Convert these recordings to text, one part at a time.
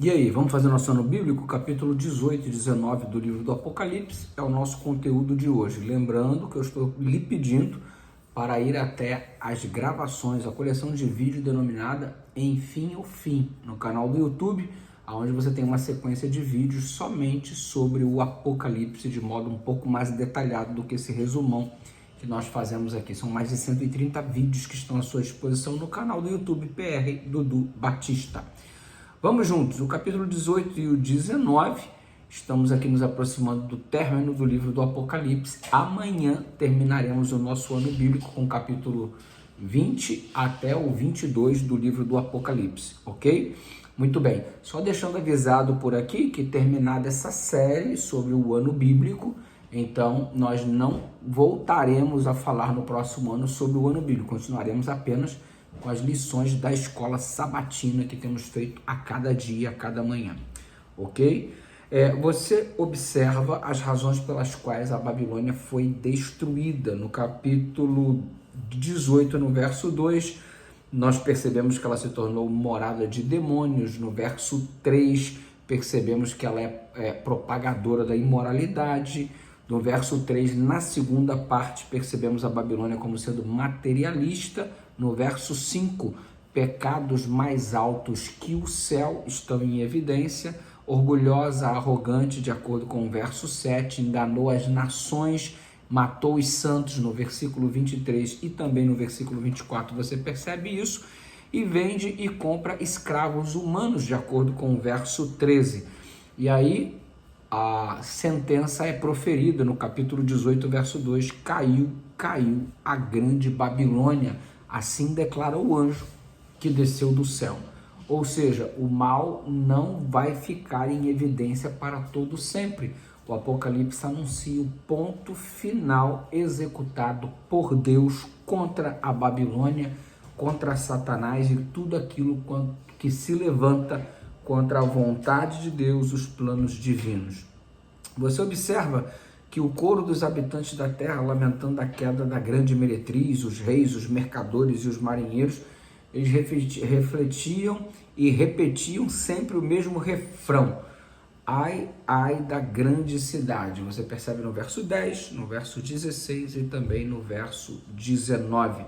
E aí, vamos fazer nosso ano bíblico? Capítulo 18 e 19 do livro do Apocalipse é o nosso conteúdo de hoje. Lembrando que eu estou lhe pedindo para ir até as gravações, a coleção de vídeo denominada Enfim o Fim, no canal do YouTube, onde você tem uma sequência de vídeos somente sobre o Apocalipse, de modo um pouco mais detalhado do que esse resumão que nós fazemos aqui. São mais de 130 vídeos que estão à sua disposição no canal do YouTube PR Dudu Batista. Vamos juntos, o capítulo 18 e o 19, estamos aqui nos aproximando do término do livro do Apocalipse. Amanhã terminaremos o nosso ano bíblico com o capítulo 20 até o 22 do livro do Apocalipse, ok? Muito bem, só deixando avisado por aqui que terminada essa série sobre o ano bíblico, então nós não voltaremos a falar no próximo ano sobre o ano bíblico, continuaremos apenas com as lições da escola sabatina que temos feito a cada dia, a cada manhã, ok? Você observa as razões pelas quais a Babilônia foi destruída. No capítulo 18, no verso 2, nós percebemos que ela se tornou morada de demônios. No verso 3, percebemos que ela é propagadora da imoralidade. No verso 3, na segunda parte, percebemos a Babilônia como sendo materialista. No verso 5, pecados mais altos que o céu estão em evidência. Orgulhosa, arrogante, de acordo com o verso 7, enganou as nações, matou os santos, no versículo 23 e também no versículo 24, você percebe isso, e vende e compra escravos humanos, de acordo com o verso 13. E aí a sentença é proferida no capítulo 18, verso 2, caiu a grande Babilônia, assim declara o anjo que desceu do céu. Ou seja, o mal não vai ficar em evidência para todo sempre. O Apocalipse anuncia o ponto final executado por Deus contra a Babilônia, contra Satanás e tudo aquilo que se levanta contra a vontade de Deus, os planos divinos. Você observa que o coro dos habitantes da terra, lamentando a queda da grande meretriz, os reis, os mercadores e os marinheiros, eles refletiam e repetiam sempre o mesmo refrão: ai, ai da grande cidade. Você percebe no verso 10, no verso 16 e também no verso 19.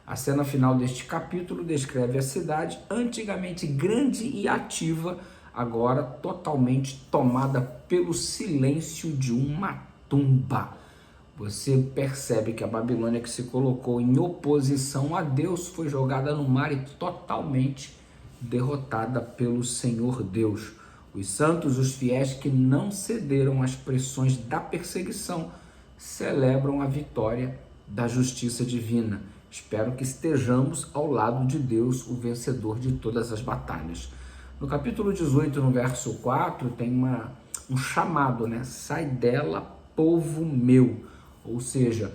A cena final deste capítulo descreve a cidade, antigamente grande e ativa, agora totalmente tomada pelo silêncio de uma tumba. Você percebe que a Babilônia, que se colocou em oposição a Deus, foi jogada no mar e totalmente derrotada pelo Senhor Deus. Os santos, os fiéis que não cederam às pressões da perseguição, celebram a vitória da justiça divina. Espero que estejamos ao lado de Deus, o vencedor de todas as batalhas. No capítulo 18, no verso 4, tem um chamado, né? Sai dela, povo meu. Ou seja,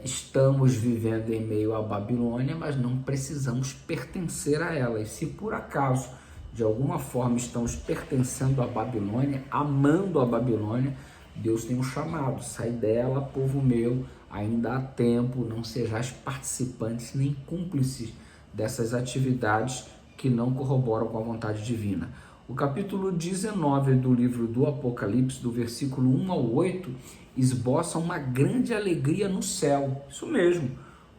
estamos vivendo em meio à Babilônia, mas não precisamos pertencer a ela. E se por acaso, de alguma forma, estamos pertencendo à Babilônia, amando a Babilônia, Deus tem um chamado: sai dela, povo meu, ainda há tempo, não sejais participantes nem cúmplices dessas atividades que não corroboram com a vontade divina. O capítulo 19 do livro do Apocalipse, do versículo 1 ao 8, esboça uma grande alegria no céu. Isso mesmo,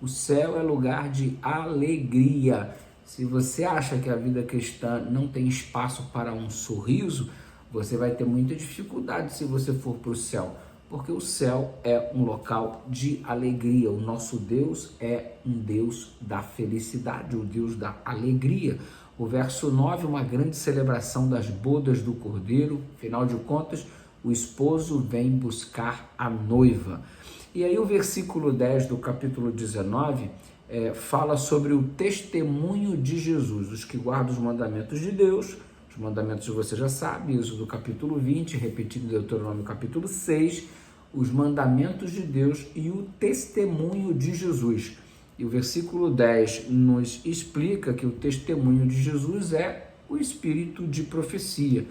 o céu é lugar de alegria. Se você acha que a vida cristã não tem espaço para um sorriso, você vai ter muita dificuldade se você for para o céu, porque o céu é um local de alegria. O nosso Deus é um Deus da felicidade, o Deus da alegria. O verso 9, uma grande celebração das bodas do Cordeiro. Afinal de contas, o esposo vem buscar a noiva. E aí o versículo 10 do capítulo 19 fala sobre o testemunho de Jesus, os que guardam os mandamentos de Deus. Os mandamentos você já sabe, isso do capítulo 20, repetido em Deuteronômio capítulo 6, os mandamentos de Deus e o testemunho de Jesus. E o versículo 10 nos explica que o testemunho de Jesus é o espírito de profecia.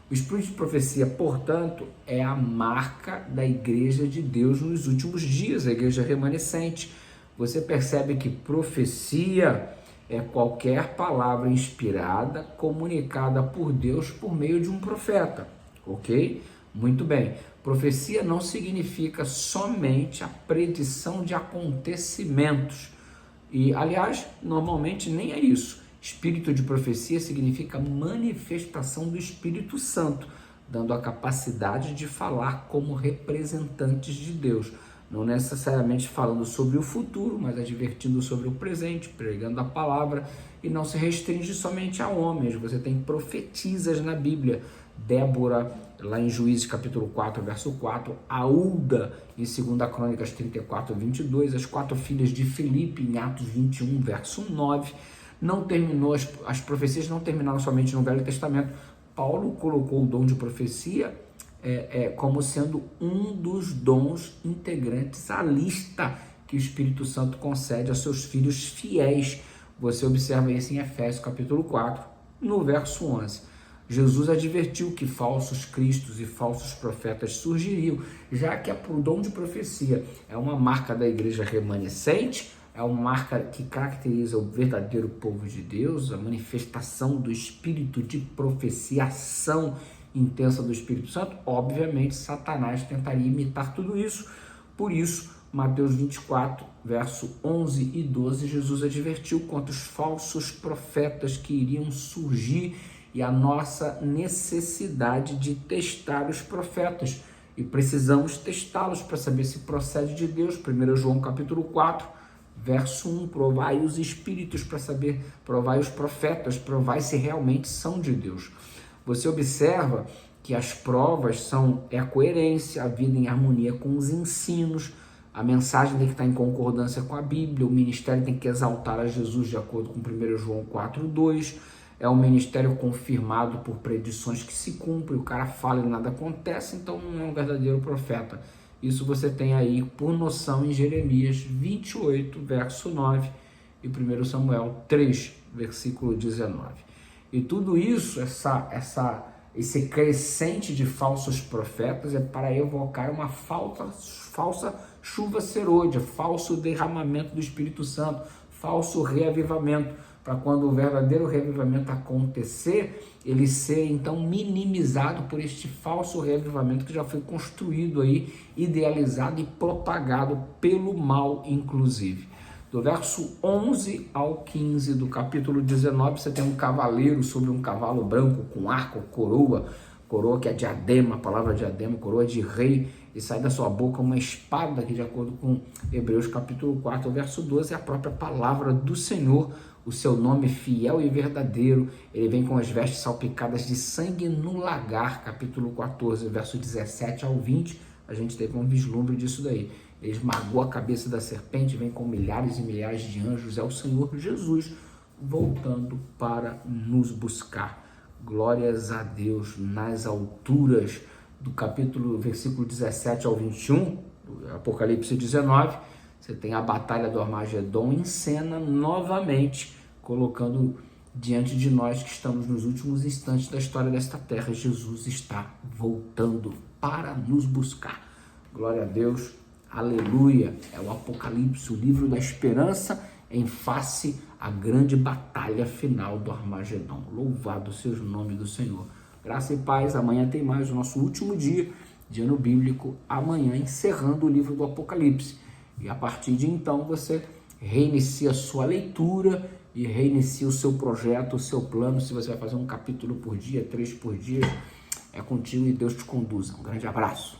O espírito de profecia, portanto, é a marca da igreja de Deus nos últimos dias, a igreja remanescente. Você percebe que profecia é qualquer palavra inspirada comunicada por Deus por meio de um profeta, ok? Muito bem. Profecia não significa somente a predição de acontecimentos. E, aliás, normalmente nem é isso. Espírito de profecia significa manifestação do Espírito Santo, dando a capacidade de falar como representantes de Deus. Não necessariamente falando sobre o futuro, mas advertindo sobre o presente, pregando a palavra, e não se restringe somente a homens. Você tem profetisas na Bíblia. Débora, lá em Juízes capítulo 4, verso 4, Aúda, em 2 Crônicas 34, 22, as 4 filhas de Filipe, em Atos 21, verso 9. Não terminou, as profecias não terminaram somente no Velho Testamento. Paulo colocou o dom de profecia como sendo um dos dons integrantes à lista que o Espírito Santo concede a seus filhos fiéis. Você observa isso em Efésios capítulo 4, no verso 11. Jesus advertiu que falsos cristos e falsos profetas surgiriam, já que o dom de profecia é uma marca da igreja remanescente, é uma marca que caracteriza o verdadeiro povo de Deus, a manifestação do espírito de profecia, ação intensa do Espírito Santo. Obviamente, Satanás tentaria imitar tudo isso. Por isso, Mateus 24, verso 11 e 12, Jesus advertiu quanto os falsos profetas que iriam surgir e a nossa necessidade de testar os profetas. E precisamos testá-los para saber se procede de Deus. 1 João capítulo 4, verso 1, provai os espíritos para saber, provai os profetas, provai se realmente são de Deus. Você observa que as provas é a coerência, a vida em harmonia com os ensinos, a mensagem tem que estar em concordância com a Bíblia, o ministério tem que exaltar a Jesus de acordo com 1 João 4, 2, é um ministério confirmado por predições que se cumprem, o cara fala e nada acontece, então não é um verdadeiro profeta. Isso você tem aí por noção em Jeremias 28, verso 9 e 1 Samuel 3, versículo 19. E tudo isso, esse crescente de falsos profetas é para evocar uma falsa chuva serôdia, falso derramamento do Espírito Santo, falso reavivamento, para quando o verdadeiro reavivamento acontecer, ele ser então minimizado por este falso reavivamento que já foi construído aí, idealizado e propagado pelo mal, inclusive. Do verso 11 ao 15 do capítulo 19, você tem um cavaleiro sobre um cavalo branco com arco, coroa que é diadema, a palavra diadema, coroa de rei, e sai da sua boca uma espada, que de acordo com Hebreus capítulo 4, verso 12, é a própria palavra do Senhor, o seu nome fiel e verdadeiro. Ele vem com as vestes salpicadas de sangue no lagar, capítulo 14, verso 17 ao 20, a gente teve um vislumbre disso daí. Ele esmagou a cabeça da serpente, vem com milhares e milhares de anjos, é o Senhor Jesus voltando para nos buscar. Glórias a Deus nas alturas. Do capítulo, versículo 17 ao 21, do Apocalipse 19, você tem a batalha do Armagedon em cena novamente, colocando diante de nós que estamos nos últimos instantes da história desta terra. Jesus está voltando para nos buscar. Glória a Deus. Aleluia, é o Apocalipse, o livro da esperança em face à grande batalha final do Armagedon. Louvado seja o nome do Senhor. Graça e paz, amanhã tem mais o nosso último dia de ano bíblico, amanhã encerrando o livro do Apocalipse. E a partir de então você reinicia a sua leitura e reinicia o seu projeto, o seu plano. Se você vai fazer um capítulo por dia, 3 por dia, é contigo e Deus te conduza. Um grande abraço.